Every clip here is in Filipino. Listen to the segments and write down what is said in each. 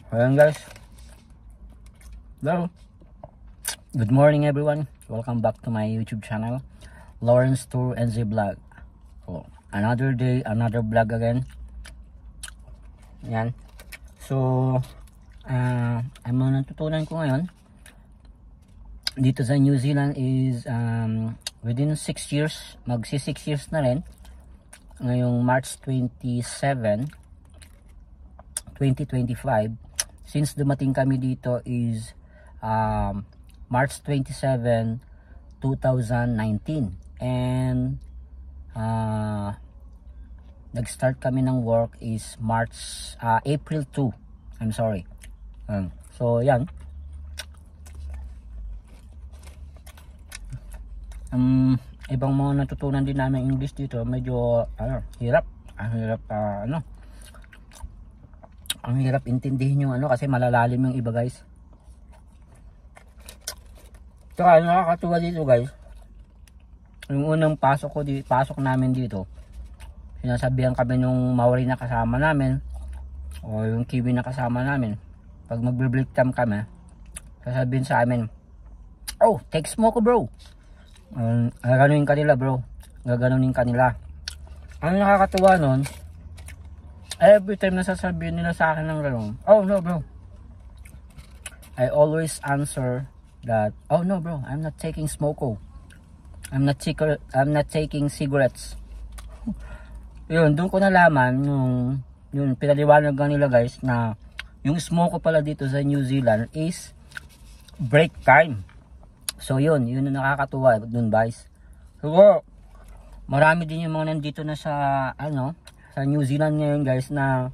Ayan guys. Hello. Good morning everyone. Welcome back to my YouTube channel, Lawrence Tour NZ Vlog. So, another day, another vlog again. Yan. So, ang mga natutunan ko ngayon dito sa New Zealand is within 6 years, magsi 6 years na rin. Ngayong March 27, 2025. Since dumating kami dito is March 27, 2019. And nag-start kami ng work is April 2. I'm sorry. So, yan. Ibang mga natutunan din namin English dito, medyo hirap. Ang hirap intindihin yung kasi malalalim yung iba guys. Tsaka nakakatuwa dito guys, yung unang pasok namin dito, sinasabihan kami nung Maori na kasama namin o yung Kiwi na kasama namin, pag magbe-break time kami, sasabihin sa amin, "Oh, take smoke bro." Gaganunin kanila bro. Gaganunin kanila. Ang nakakatuwa nun, every time nasasabihin nila sa akin ng gano'n, "Oh no bro." I always answer that, "Oh no bro, I'm not taking smoke. I'm not taking cigarettes." Yun, doon ko nalaman yung pinaliwanag nila guys na yung smoke pala dito sa New Zealand is break time. So yun yung nakakatuwa dun guys. So marami din yung mga nandito na sa sa New Zealand ngayon guys na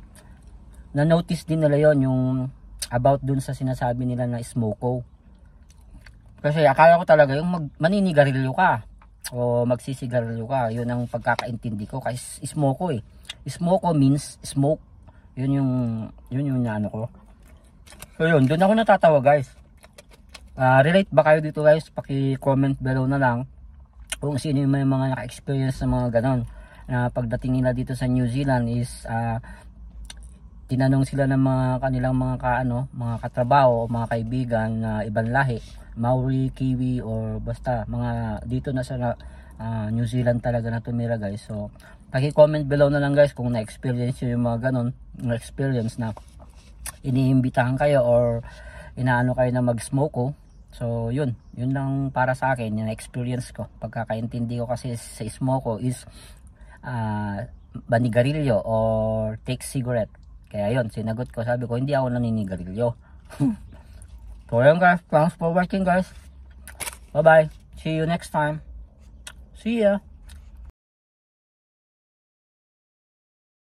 notice din nila yon, yung about dun sa sinasabi nila na smoko. Kasi akala ko talaga yung maninigarilyo ka o magsisigarilyo ka, yun ang pagkakaintindi ko kasi smoko eh. Smoko means smoke. Yun yung ko. So yun, dun ako natatawa guys. Relate ba kayo dito guys? Paki-comment below na lang kung sino yung may mga naka-experience sa mga ganon. Pagdating nila dito sa New Zealand is tinanong sila ng mga kanilang mga katrabaho o mga kaibigan na ibang lahi, Maori, Kiwi, or basta mga dito na sa New Zealand talaga na tumira guys. So paki-comment below na lang guys kung na-experience yung mga ganon, na-experience na iniimbitahan kayo or inaano kayo na mag-smoke. So yun lang para sa akin yung experience ko. Pagkakaintindi ko kasi sa smoke is banigarilyo or take cigarette. Kaya yun, sinagot ko, sabi ko hindi ako naninigarilyo. So yun guys, thanks for watching guys. Bye bye, see you next time. See ya.